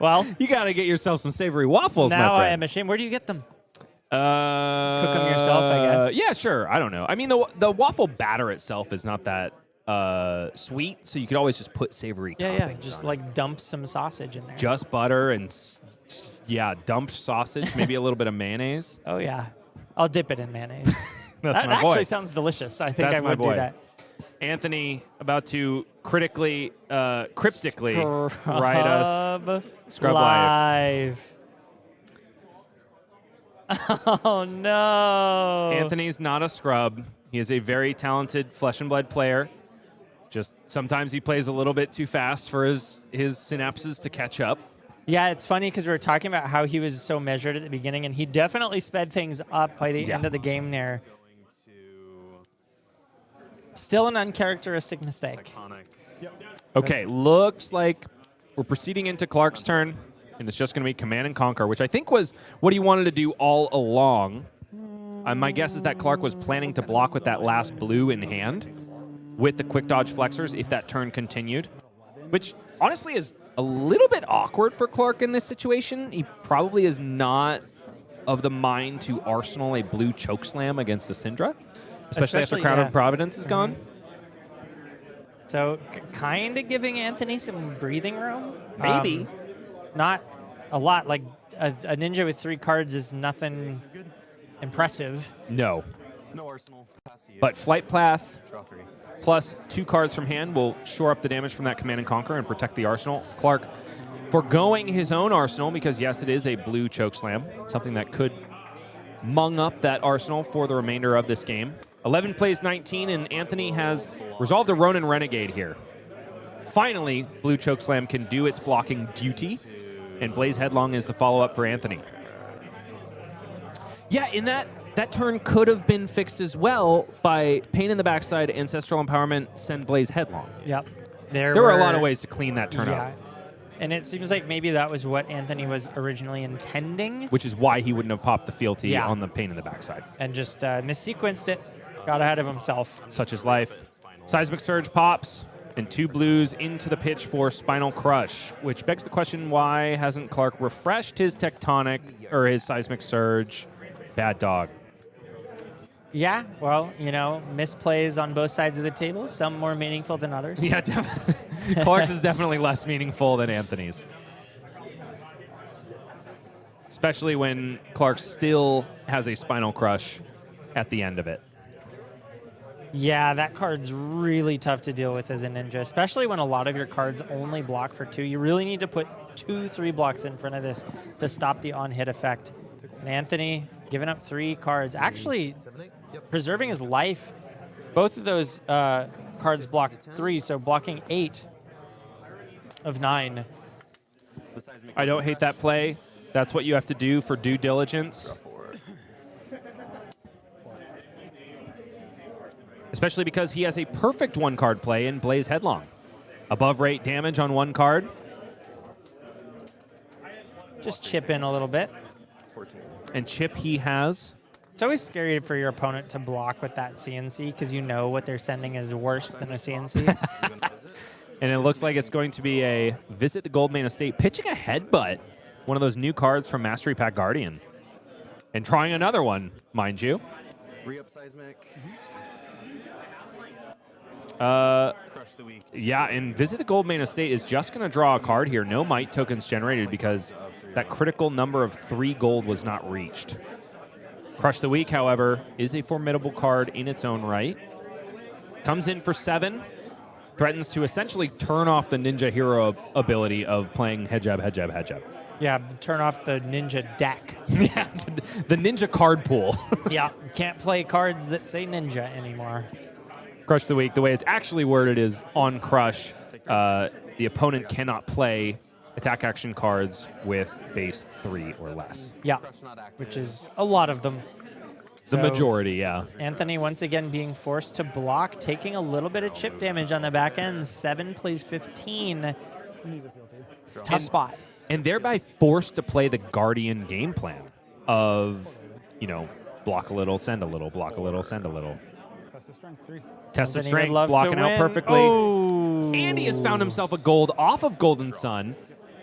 Well, you gotta get yourself some savory waffles, now my I friend. am ashamed. Where do you get them? Cook them yourself, I guess. Yeah, sure. I don't know. I mean, the waffle batter itself is not that sweet, so you could always just put savory Yeah. toppings Just on like dump some sausage in there. it. Just butter and dumped sausage, maybe a little bit of mayonnaise. Oh yeah, I'll dip it in mayonnaise. That's that my boy. actually sounds delicious. I think That's I my would boy. do that. Anthony about to cryptically write us Scrub live. Oh no! Anthony's not a scrub. He is a very talented Flesh and Blood player. Just sometimes he plays a little bit too fast for his synapses to catch up. Yeah, it's funny because we were talking about how he was so measured at the beginning, and he definitely sped things up by the end of the game there. Still an uncharacteristic mistake. Okay, looks like we're proceeding into Clark's turn, and it's just going to be Command and Conquer, which I think was what he wanted to do all along. My guess is that Clark was planning to block with that last blue in hand with the quick dodge flexors if that turn continued, which honestly is a little bit awkward for Clark in this situation. He probably is not of the mind to arsenal a blue chokeslam against a Cindra, especially after Crown of Providence is gone. So kind of giving Anthony some breathing room. Maybe. Not a lot. Like a ninja with 3 cards is nothing impressive. No. No arsenal. Pass to you. But Flight Path Draw 3. plus 2 cards from hand will shore up the damage from that Command and Conquer and protect the arsenal. Clark foregoing his own arsenal because, yes, it is a blue chokeslam, something that could mung up that arsenal for the remainder of this game. 11 plays 19, and Anthony has resolved a Ronin Renegade here. Finally, blue chokeslam can do its blocking duty, and Blaze Headlong is the follow-up for Anthony. Yeah, in that turn could have been fixed as well by Pain in the Backside, Ancestral Empowerment, send Blaze Headlong. Yep. There were a lot of ways to clean that turn up. And it seems like maybe that was what Anthony was originally intending. Which is why he wouldn't have popped the fealty on the Pain in the Backside. And just missequenced it. Got ahead of himself. Such is life. Seismic Surge pops, and 2 blues into the pitch for Spinal Crush, which begs the question, why hasn't Clark refreshed his Tectonic or his Seismic Surge? Bad dog. Yeah, well, misplays on both sides of the table, some more meaningful than others. Yeah, definitely. Clark's is definitely less meaningful than Anthony's. Especially when Clark still has a Spinal Crush at the end of it. Yeah, that card's really tough to deal with as a ninja, especially when a lot of your cards only block for 2. You really need to put 2-3 blocks in front of this to stop the on-hit effect. And Anthony giving up 3 cards. Actually, preserving his life. Both of those cards block 3, so blocking 8 of 9. I don't hate that play. That's what you have to do for due diligence. Especially because he has a perfect 1-card play in Blaze Headlong. Above rate damage on 1 card. Just chip in a little bit. And chip he has. It's always scary for your opponent to block with that CNC because you know what they're sending is worse than a CNC. And it looks like it's going to be a Visit the Goldmane Estate, pitching a Headbutt, one of those new cards from Mastery Pack Guardian. And trying another one, mind you. Re-up Seismic. Crush the week. Yeah, and Visit the Goldmane Estate is just going to draw a card here. No might tokens generated because that critical number of 3 gold was not reached. Crush the Week, however, is a formidable card in its own right. Comes in for 7. Threatens to essentially turn off the ninja hero ability of playing head jab, head jab, head jab. Yeah, turn off the ninja deck. Yeah, the ninja card pool. Yeah, can't play cards that say ninja anymore. Crush the Week, the way it's actually worded is on Crush, the opponent cannot play attack action cards with base 3 or less. Yeah, which is a lot of them. The majority, yeah. Anthony once again being forced to block, taking a little bit of chip damage on the back end. 7 plays 15. Tough spot. And thereby forced to play the Guardian game plan of, block a little, send a little, block a little, send a little. Test of strength, 3. Test of Anthony would strength, love to blocking out win. perfectly. Oh. And he has found himself a gold off of Golden Sun.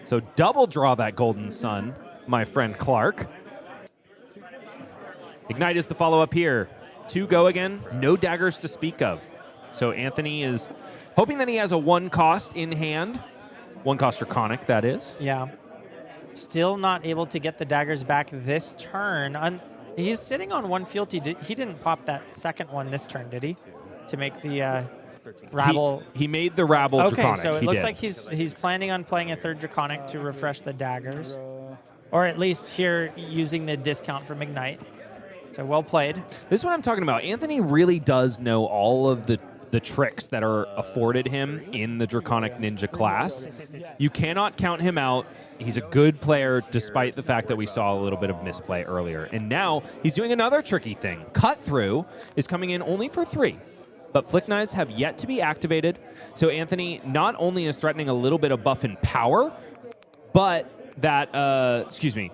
So double draw that Golden Sun, my friend Clark. Ignite is the follow-up here. 2 go again, no daggers to speak of. So Anthony is hoping that he has a 1 cost in hand. 1 cost Draconic, that is. Yeah. Still not able to get the daggers back this turn. He's sitting on 1 fealty. He didn't pop that second one this turn, did he? To make the Rabble. He made the Rabble okay, Draconic. so it he looks did. like he's planning on playing a 3rd Draconic to refresh the daggers. Or at least here using the discount from Ignite. So well played. This is what I'm talking about. Anthony really does know all of the the tricks that are afforded him in the Draconic Ninja class. You cannot count him out. He's a good player despite the fact that we saw a little bit of misplay earlier. And now he's doing another tricky thing. Cut Through is coming in only for 3. But Flick Knives have yet to be activated. So Anthony not only is threatening a little bit of buff and power, but that,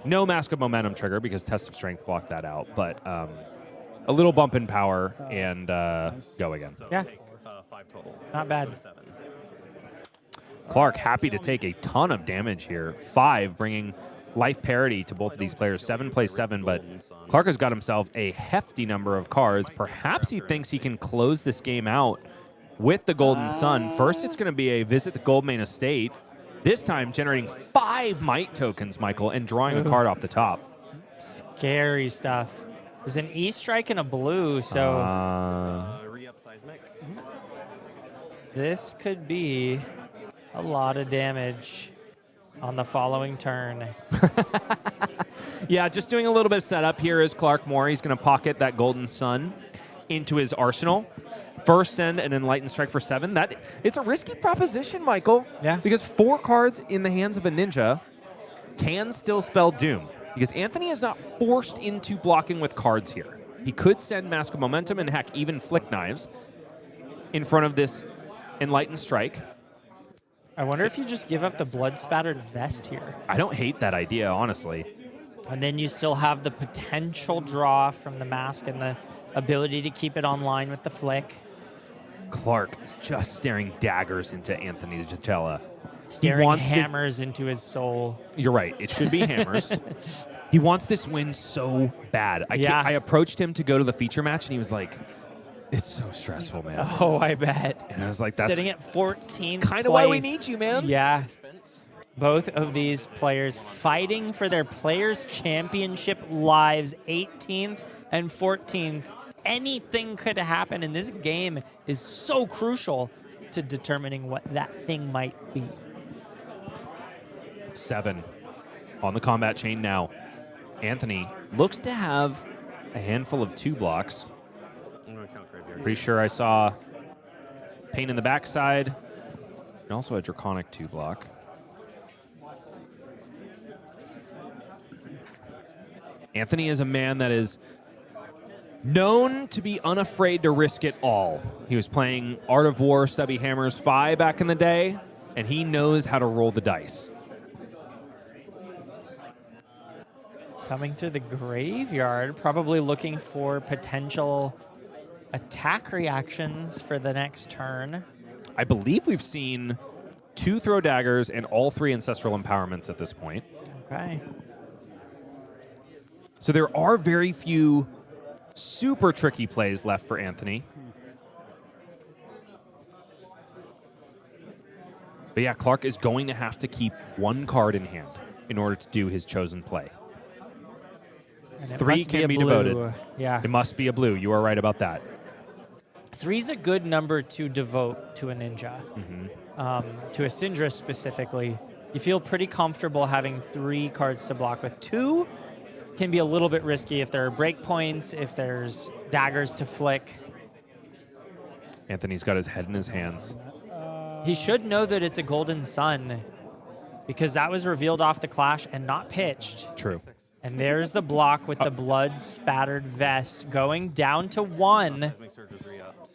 no Mask of Momentum trigger because Test of Strength blocked that out. But a little bump in power and go again. Yeah. 5 total. Not bad. 7. Clark happy to take a ton of damage here. 5, bringing life parity to both of these players. 7 plays 7, but Clark has got himself a hefty number of cards. Perhaps he thinks he can close this game out with the Golden Sun. First, it's going to be a visit the Goldmane estate. This time, generating 5 might tokens, Michael, and drawing a card off the top. Scary stuff. There's an E-strike and a blue, so Re-up seismic. this could be a lot of damage on the following turn. Yeah, just doing a little bit of setup here is Clark Moore. He's going to pocket that Golden Sun into his arsenal. First send an Enlightened Strike for 7. It's a risky proposition, Michael. Yeah. Because 4 cards in the hands of a ninja can still spell doom. Because Anthony is not forced into blocking with cards here. He could send Mask of Momentum and heck, even Flick Knives in front of this Enlightened Strike. I wonder if you just give up the blood-spattered vest here. I don't hate that idea, honestly. And then you still have the potential draw from the mask and the ability to keep it online with the flick. Clark is just staring daggers into Anthony Zichella. Staring wants this- hammers into his soul. You're right. It should be hammers. He wants this win so bad. I approached him to go to the feature match, and he was like, it's so stressful, man. Oh, I bet. And I was like, that's Sitting at 14th kind of why we need you, man. Yeah. Both of these players fighting for their Players' Championship lives, 18th and 14th. Anything could happen, and this game is so crucial to determining what that thing might be. 7 on the combat chain now. Anthony looks to have a handful of 2 blocks. I'm going to count graveyard. Pretty sure I saw Pain in the Backside and also a Draconic 2 block. Anthony is a man that is known to be unafraid to risk it all. He was playing Art of War Stubby Hammers 5 back in the day, and he knows how to roll the dice. Coming through the graveyard, probably looking for potential attack reactions for the next turn. I believe we've seen 2 Throw Daggers and all 3 Ancestral Empowerments at this point. Okay. So there are very few super tricky plays left for Anthony. But yeah, Clark is going to have to keep 1 card in hand in order to do his chosen play. And it 3 must can a be blue. devoted. Yeah. It must be a blue. You are right about that. 3's a good number to devote to a ninja. To a Cindra specifically. You feel pretty comfortable having 3 cards to block with. 2 can be a little bit risky if there are breakpoints, if there's daggers to flick. Anthony's got his head in his hands. He should know that it's a Golden Sun because that was revealed off the Clash and not pitched. True. And there's the block with the blood-spattered vest going down to 1. Seismic Surge is re-upped.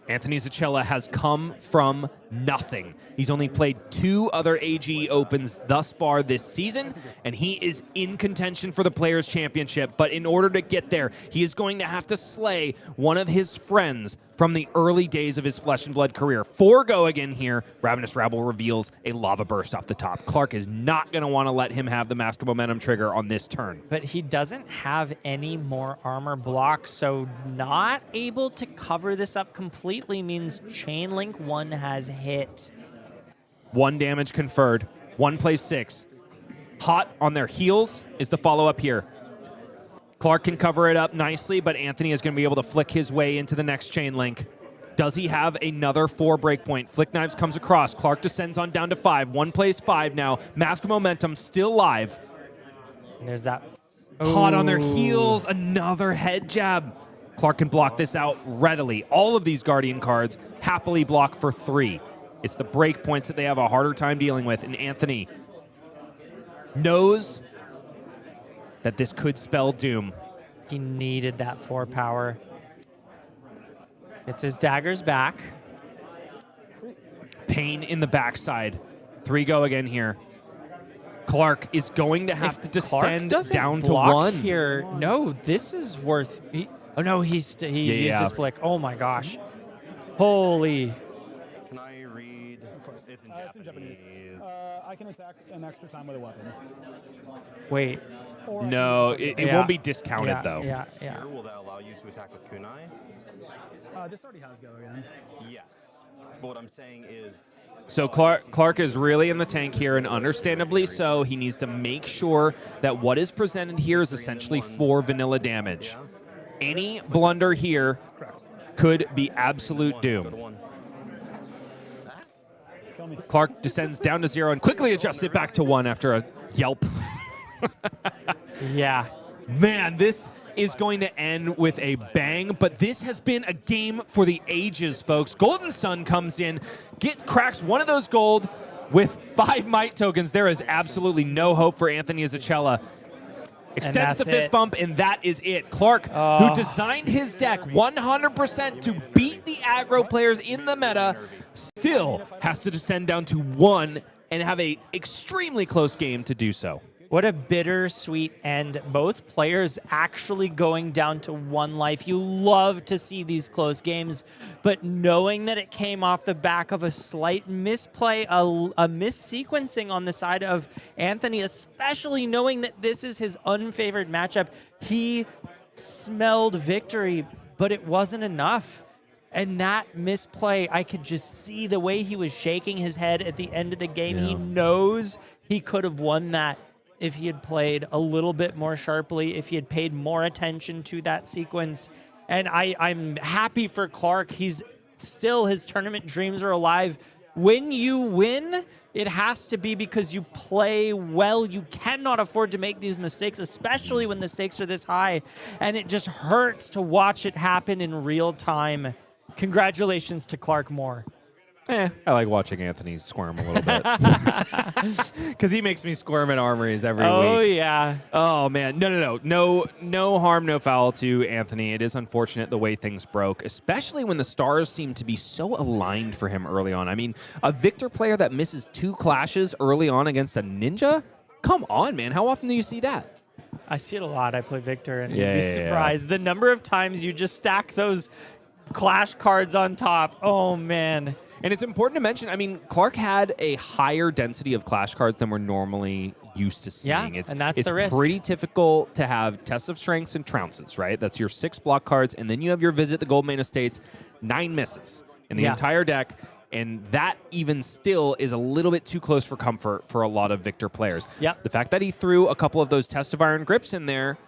Anthony Zichella has come from nothing. He's only played 2 other AG Opens thus far this season, and he is in contention for the Players' Championship. But in order to get there, he is going to have to slay one of his friends from the early days of his Flesh and Blood career. 4 go again here. Ravenous Rabble reveals a lava burst off the top. Clark is not going to want to let him have the Mask of Momentum trigger on this turn. But he doesn't have any more armor blocks, so not able to cover this up completely means Chain Link 1 has hit. 1 damage conferred. 1 plays 6. Hot on their heels is the follow-up here. Clark can cover it up nicely, but Anthony is going to be able to flick his way into the next chain link. Does he have another 4 breakpoint? Flick Knives comes across. Clark descends on down to 5. 1 plays 5 now. Mask of Momentum still live. And there's that. Hot on their Ooh. heels. Another head jab. Clark can block this out readily. All of these Guardian cards happily block for 3. It's the break points that they have a harder time dealing with, and Anthony knows that this could spell doom. He needed that 4 power. Gets his daggers back. Pain in the backside. 3 go again here. Clark is going to have to descend down to 1 here. No, this is worth. Oh no, he used his flick. Oh my gosh, holy! Can I read? Of course. It's in Japanese. I can attack an extra time with a weapon. Wait. Or No, it won't be discounted though. Yeah. Here, will that allow you to attack with kunai? This already has go again. Yes. But what I'm saying is, So Clark is really in the tank here, and understandably so. He needs to make sure that what is presented here is essentially 4 vanilla damage. Any blunder here could be absolute doom. Clark descends down to 0 and quickly adjusts it back to 1 after a yelp. Yeah. Man, this is going to end with a bang, but this has been a game for the ages, folks. Golden Sun comes in, cracks one of those gold with 5 might tokens. There is absolutely no hope for Anthony Zichella. Extends the fist bump, and that is it. Clark, who designed his deck 100% to beat the aggro players in the meta, still has to descend down to 1 and have a extremely close game to do so. What a bittersweet end. Both players actually going down to 1 life. You love to see these close games, but knowing that it came off the back of a slight misplay, a missequencing on the side of Anthony, especially knowing that this is his unfavored matchup, he smelled victory, but it wasn't enough. And that misplay, I could just see the way he was shaking his head at the end of the game. Yeah. He knows he could have won that if he had played a little bit more sharply, if he had paid more attention to that sequence. And I'm happy for Clark. His tournament dreams are alive. When you win, it has to be because you play well. You cannot afford to make these mistakes, especially when the stakes are this high. And it just hurts to watch it happen in real time. Congratulations to Clark Moore. I like watching Anthony squirm a little bit. Because he makes me squirm at armories every week. Oh, yeah. Oh, man. No harm, no foul to Anthony. It is unfortunate the way things broke, especially when the stars seem to be so aligned for him early on. I mean, a Victor player that misses 2 clashes early on against a Ninja? Come on, man. How often do you see that? I see it a lot. I play Victor, and you'd be surprised. The number of times you just stack those clash cards on top. Oh, man. And it's important to mention, I mean, Clark had a higher density of clash cards than we're normally used to seeing. Yeah, and that's the risk. It's pretty typical to have Tests of Strengths and Trounces, right? That's your 6 block cards, and then you have your Visit the Goldmane Estates, 9 misses in the entire deck, and that even still is a little bit too close for comfort for a lot of Victor players. Yep. The fact that he threw a couple of those Test of Iron Grips in there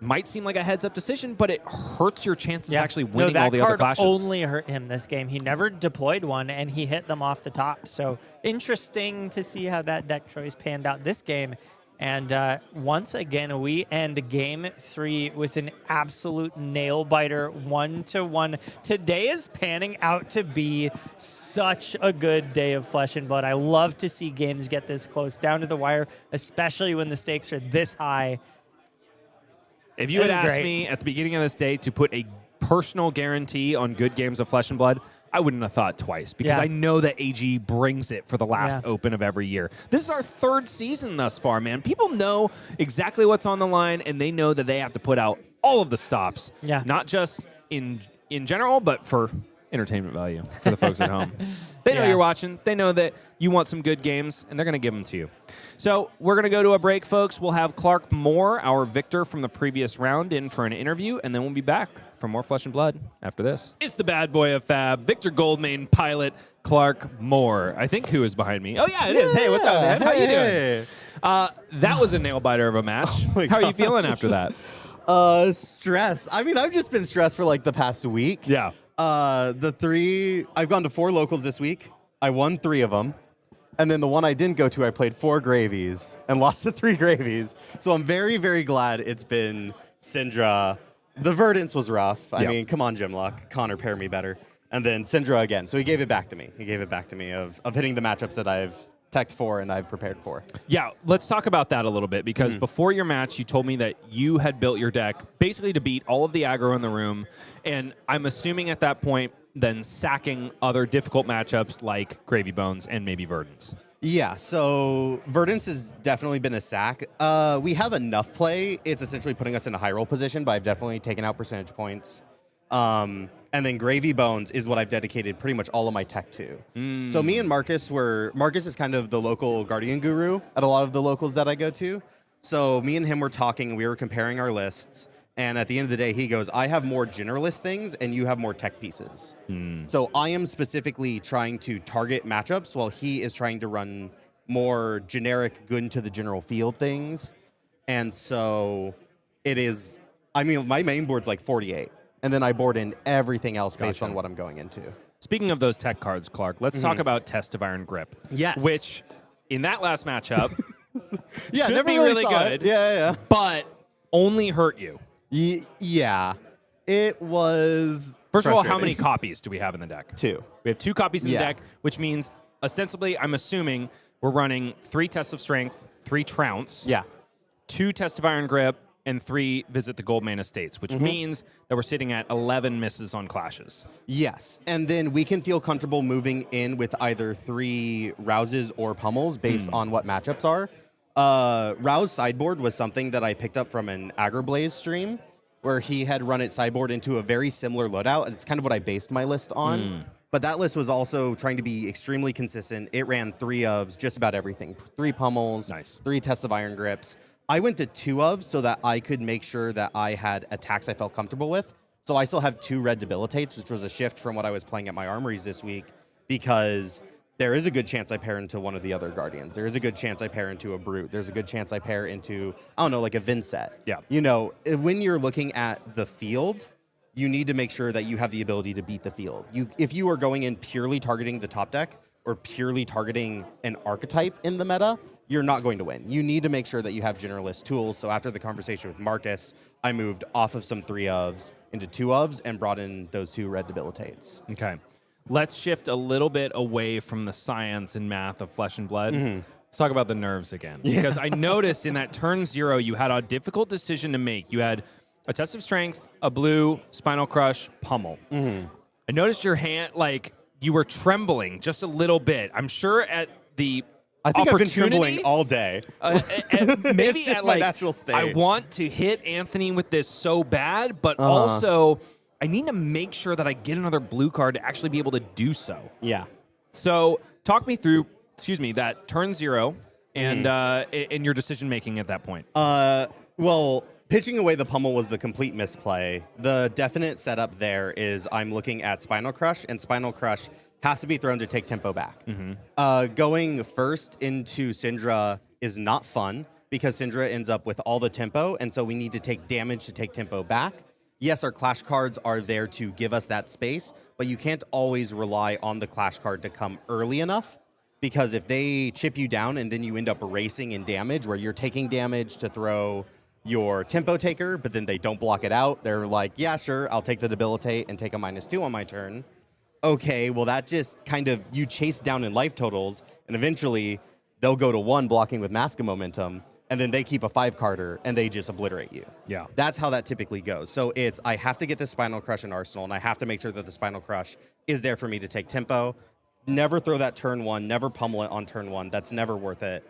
might seem like a heads-up decision, but it hurts your chances of actually winning all the other clashes. That card only hurt him this game. He never deployed one, and he hit them off the top. So interesting to see how that deck choice panned out this game. And once again, we end Game 3 with an absolute nail-biter, 1-1. Today is panning out to be such a good day of Flesh and Blood. I love to see games get this close, down to the wire, especially when the stakes are this high. If you had asked me at the beginning of this day to put a personal guarantee on good games of Flesh and Blood, I wouldn't have thought twice because I know that AG brings it for the last open of every year. This is our 3rd season thus far, man. People know exactly what's on the line, and they know that they have to put out all of the stops, not just in general, but for entertainment value for the folks at home. They know you're watching. They know that you want some good games, and they're going to give them to you. So we're going to go to a break, folks. We'll have Clark Moore, our Victor from the previous round, in for an interview, and then we'll be back for more Flesh and Blood after this. It's the bad boy of Fab, Victor Goldmane pilot, Clark Moore. I think who is behind me. Oh, yeah, it is. Hey, what's up, man? How you doing? That was a nail-biter of a match. How are you feeling after that? Stress. I mean, I've just been stressed for like the past week. Yeah. I've gone to 4 locals this week. I won 3 of them. And then the one I didn't go to, I played 4 gravies and lost to 3 gravies. So I'm very, very glad it's been Cindra The Verdance was rough. I Yep. mean, come on, Jimlock. Connor, pair me better. And then Cindra again. So he gave it back to me. He gave it back to me of hitting the matchups that I've teched for and I've prepared for. Yeah, let's talk about that a little bit because before your match, you told me that you had built your deck basically to beat all of the aggro in the room. And I'm assuming at that point, then sacking other difficult matchups like Gravy Bones and maybe Verdance. Yeah, so Verdance has definitely been a sack. We have enough play. It's essentially putting us in a high roll position, but I've definitely taken out percentage points. And then Gravy Bones is what I've dedicated pretty much all of my tech to. So me and Marcus Marcus is kind of the local Guardian guru at a lot of the locals that I go to. So me and him were talking, and we were comparing our lists. And at the end of the day, he goes, I have more generalist things, and you have more tech pieces. So I am specifically trying to target matchups, while he is trying to run more generic, good into the general field things. And so it is, I mean, my main board's like 48. And then I board in everything else based on what I'm going into. Speaking of those tech cards, Clark, let's talk about Test of Iron Grip. Yes. Which, in that last matchup, Yeah, should never be really really saw good. it. Yeah. But only hurt you. Yeah. It was. First of all, how frustrating. many copies do we have in the deck? 2. We have 2 copies in Yeah. the deck, which means ostensibly, I'm assuming we're running 3 Tests of Strength, 3 Trounce, Yeah. 2 Test of Iron Grip, and 3 Visit the Goldmane Estates, which means that we're sitting at 11 misses on clashes. Yes. And then we can feel comfortable moving in with either 3 Rouses or Pummels based on what matchups are. Rouse sideboard was something that I picked up from an Agroblaze stream where he had run it sideboard into a very similar loadout. It's kind of what I based my list on. But that list was also trying to be extremely consistent. It ran 3 ofs, just about everything. 3 Pummels, Nice. 3 Tests of Iron Grips. I went to 2 ofs so that I could make sure that I had attacks I felt comfortable with. So I still have 2 red debilitates, which was a shift from what I was playing at my armories this week, because there is a good chance I pair into one of the other Guardians. There is a good chance I pair into a Brute. There's a good chance I pair into, I don't know, like a Vincet. Yeah. You know, when you're looking at the field, you need to make sure that you have the ability to beat the field. If you are going in purely targeting the top deck or purely targeting an archetype in the meta, you're not going to win. You need to make sure that you have generalist tools. So after the conversation with Marcus, I moved off of some 3 ofs into 2 ofs and brought in those 2 red debilitates. Okay. Let's shift a little bit away from the science and math of Flesh and Blood. Let's talk about the nerves again. Because I noticed in that turn 0, you had a difficult decision to make. You had a Test of Strength, a blue, Spinal Crush, Pummel. I noticed your hand, like, you were trembling just a little bit. I'm sure at the I think I've been opportunity, trembling all day. maybe It's just at my like, natural state. I want to hit Anthony with this so bad, but also I need to make sure that I get another blue card to actually be able to do so. Yeah. So talk me through, that turn 0 and your decision making at that point. Well, pitching away the Pummel was the complete misplay. The definite setup there is I'm looking at Spinal Crush, and Spinal Crush has to be thrown to take tempo back. Going first into Cindra is not fun because Cindra ends up with all the tempo, and so we need to take damage to take tempo back. Yes, our Clash cards are there to give us that space, but you can't always rely on the Clash card to come early enough, because if they chip you down and then you end up racing in damage where you're taking damage to throw your tempo taker, but then they don't block it out, they're like, yeah, sure, I'll take the debilitate and take a -2 on my turn. Okay, well, that just kind of, you chase down in life totals, and eventually they'll go to 1 blocking with Mask of Momentum, and then they keep a 5-carder, and they just obliterate you. Yeah. That's how that typically goes. So it's, I have to get the Spinal Crush in Arsenal, and I have to make sure that the Spinal Crush is there for me to take tempo. Never throw that turn 1, never pummel it on turn 1. That's never worth it.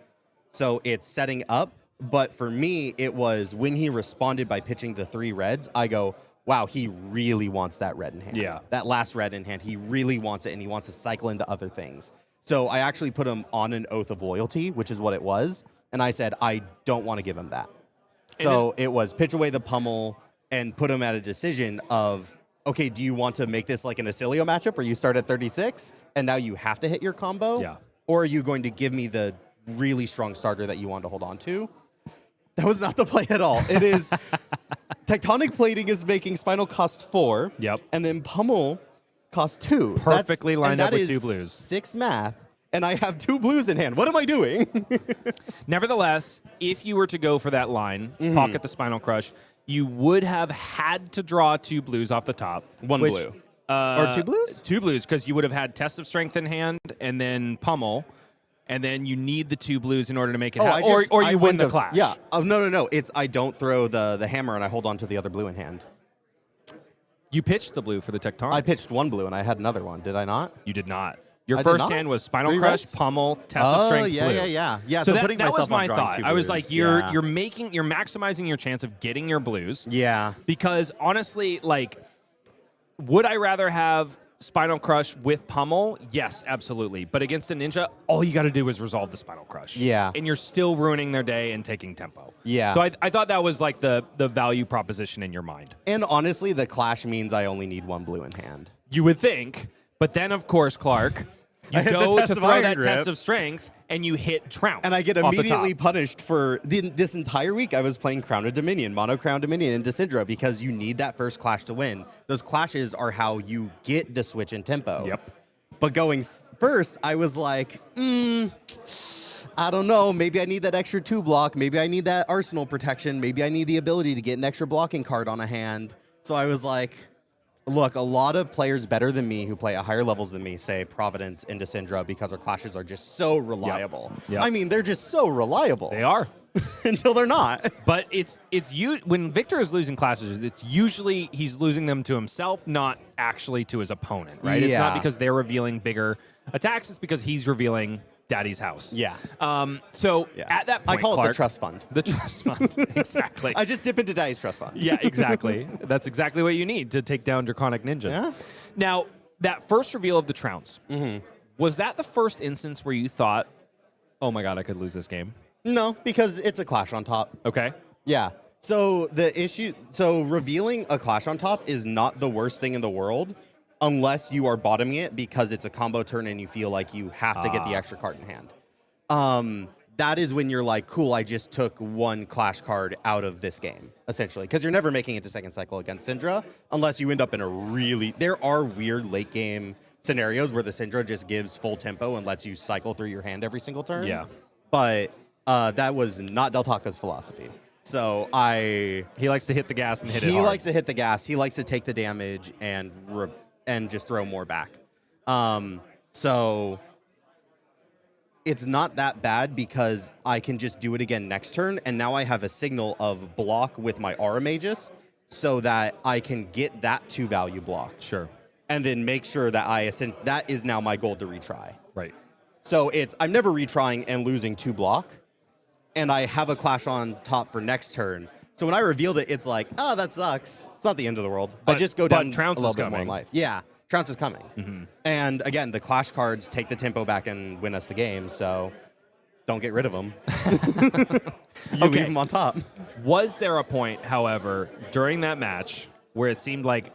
So it's setting up, but for me, it was when he responded by pitching the 3 reds, I go, wow, he really wants that red in hand. Yeah. That last red in hand, he really wants it, and he wants to cycle into other things. So I actually put him on an Oath of Loyalty, which is what it was, and I said, I don't want to give him that. So it was pitch away the Pummel and put him at a decision of, okay, do you want to make this like an Acilio matchup where you start at 36, and now you have to hit your combo? Yeah. Or are you going to give me the really strong starter that you want to hold on to? That was not the play at all. It is Tectonic Plating is making Spinal cost 4. Yep. And then Pummel cost 2. Perfectly lined up that with is 2 blues. 6 math, and I have 2 blues in hand. What am I doing? Nevertheless, if you were to go for that line, pocket the Spinal Crush, you would have had to draw 2 blues off the top. One which, blue. Or 2 blues? 2 blues, because you would have had Test of Strength in hand and then Pummel, and then you need the 2 blues in order to make it happen. Or you win the clash. Yeah. Oh, no. It's I don't throw the hammer and I hold on to the other blue in hand. You pitched the blue for the Tectonic. I pitched 1 blue and I had another one. Did I not? You did not. Your I did first not? hand was Spinal 3 Crush, reds? Pummel, Test of Strength, yeah, blue. Yeah, So putting that was myself my on drawing thought. 2 I was blues. like, you're maximizing your chance of getting your blues. Yeah. Because honestly, like, would I rather have Spinal Crush with Pummel? Yes, absolutely. But against a ninja, all you got to do is resolve the Spinal Crush. Yeah. And you're still ruining their day and taking tempo. Yeah. So I thought that was like the value proposition in your mind. And honestly, the clash means I only need 1 blue in hand. You would think. But then, of course, Clark, you hit the go test to of throw Iron that Grip. Test of Strength, and you hit Trounce. And I get off the immediately top. punished for this entire week. I was playing Crown of Dominion, Mono Crown Dominion, and Cindra because you need that first clash to win. Those clashes are how you get the switch in tempo. Yep. But going first, I was like, I don't know. Maybe I need that extra 2 block. Maybe I need that arsenal protection. Maybe I need the ability to get an extra blocking card on a hand. So I was like, look, a lot of players better than me who play at higher levels than me say Providence into Cindra because our clashes are just so reliable. Yep. I mean, they're just so reliable. They are. Until they're not. But it's you when Victor is losing classes, it's usually he's losing them to himself, not actually to his opponent, right? It's not Yeah. because they're revealing bigger attacks, it's because he's revealing Daddy's house. Yeah. So at that point, I call Clark, it the trust fund. The trust fund. Exactly. I just dip into Daddy's trust fund. Yeah, exactly. That's exactly what you need to take down Draconic Ninja. Yeah. Now, that first reveal of the Trounce, was that the first instance where you thought, oh my God, I could lose this game? No, because it's a clash on top. Okay. Yeah. So revealing a clash on top is not the worst thing in the world unless you are bottoming it because it's a combo turn and you feel like you have to get the extra card in hand. That is when you're like, cool, I just took 1 clash card out of this game, essentially. Because you're never making it to second cycle against Cindra unless you end up in a really... There are weird late game scenarios where the Cindra just gives full tempo and lets you cycle through your hand every single turn. Yeah. But that was not Del Taco's philosophy. So He likes to hit the gas and hit it he hard. likes to hit the gas. He likes to take the damage and just throw more back. So it's not that bad because I can just do it again next turn, and now I have a signal of block with my Aura Magus so that I can get that 2 value block. Sure. And then make sure that that is now my goal to retry. Right. So I'm never retrying and losing 2 block, and I have a clash on top for next turn. So when I revealed it, it's like, oh, that sucks. It's not the end of the world. I just go down Trounce a little is bit more in coming. life. Yeah, Trounce is coming. And again, the clash cards take the tempo back and win us the game, so don't get rid of them. You leave them on top. Was there a point, however, during that match where it seemed like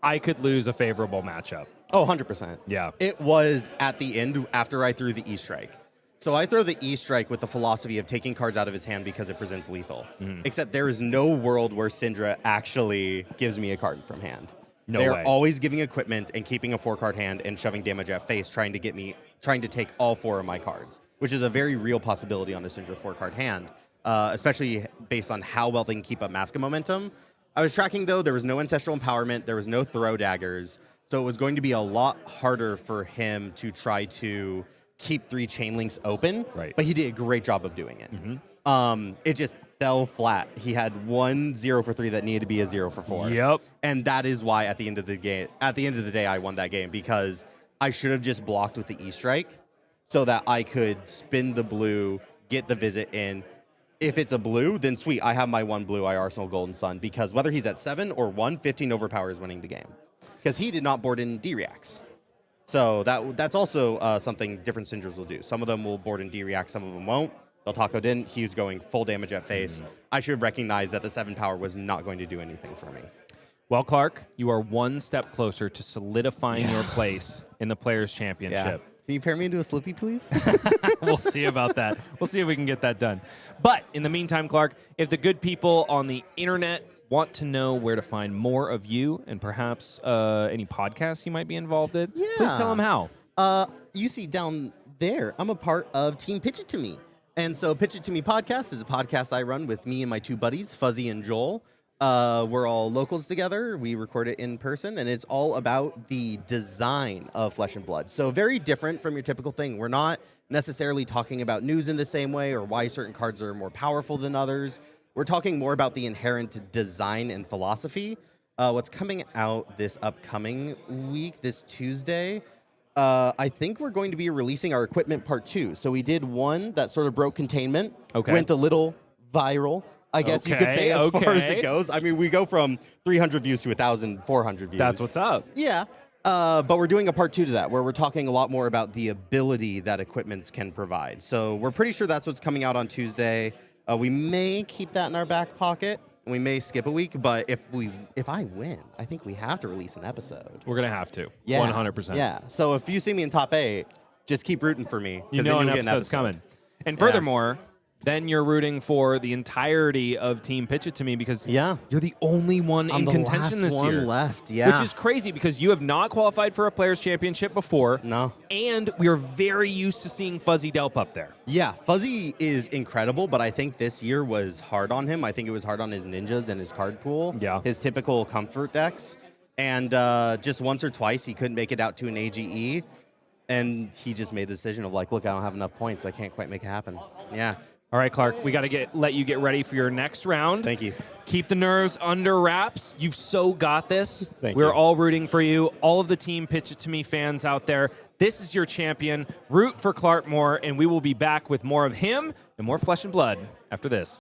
I could lose a favorable matchup? Oh, 100%. Yeah. It was at the end after I threw the E-Strike. So I throw the E-Strike with the philosophy of taking cards out of his hand because it presents lethal. Except there is no world where Cindra actually gives me a card from hand. No They're way. always giving equipment and keeping a 4-card hand and shoving damage at face, trying to take all 4 of my cards, which is a very real possibility on a Cindra 4-card hand, especially based on how well they can keep up Maska momentum. I was tracking, though, there was no Ancestral Empowerment, there was no throw daggers, so it was going to be a lot harder for him to try to keep 3 chain links open, Right. but he did a great job of doing it. It just fell flat. He had 1 0 for 3 that needed to be a 0 for 4. Yep. And that is why at the end of the day, I won that game because I should have just blocked with the E-Strike so that I could spin the blue, get the visit in. If it's a blue, then sweet, I have my 1 blue, I Arsenal Golden Sun, because whether he's at 7 or 1, 15 overpower is winning the game. Because he did not board in D-Reacts. So that's also something different Cindras will do. Some of them will board in D-React, some of them won't. Del Taco didn't. He was going full damage at face. I should have recognized that the 7 power was not going to do anything for me. Well, Clark, you are 1 step closer to solidifying your place in the Players' Championship. Can you pair me into a Slippy, please? We'll see about that. We'll see if we can get that done. But in the meantime, Clark, if the good people on the internet want to know where to find more of you and perhaps any podcasts you might be involved in, please tell them how. You see down there, I'm a part of Team Pitch It To Me. And so Pitch It To Me podcast is a podcast I run with me and my 2 buddies, Fuzzy and Joel. We're all locals together. We record it in person, and it's all about the design of Flesh and Blood. So very different from your typical thing. We're not necessarily talking about news in the same way or why certain cards are more powerful than others. We're talking more about the inherent design and philosophy. What's coming out this upcoming week, this Tuesday, I think we're going to be releasing our equipment part 2. So we did one that sort of broke containment, went a little viral, I guess you could say, as far as it goes. I mean, we go from 300 views to 1,400 views. That's what's up. Yeah. But we're doing a part 2 to that, where we're talking a lot more about the ability that equipments can provide. So we're pretty sure that's what's coming out on Tuesday. We may keep that in our back pocket. We may skip a week, but if I win, I think we have to release an episode. We're going to have to. Yeah. 100%. Yeah. So if you see me in top 8, just keep rooting for me. You know an episode's coming. And furthermore, then you're rooting for the entirety of Team Pitch It To Me because you're the only one in contention this year. Left, Which is crazy because you have not qualified for a Players' Championship before. No. And we are very used to seeing Fuzzy Delp up there. Yeah, Fuzzy is incredible, but I think this year was hard on him. I think it was hard on his ninjas and his card pool. Yeah. His typical comfort decks. And just once or twice, he couldn't make it out to an AGE. And he just made the decision of like, look, I don't have enough points. I can't quite make it happen. Yeah. All right, Clark, we got to let you get ready for your next round. Thank you. Keep the nerves under wraps. You've so got this. Thank We're you. all rooting for you. All of the Team Pitch It To Me fans out there, this is your champion. Root for Clark Moore, and we will be back with more of him and more Flesh and Blood after this.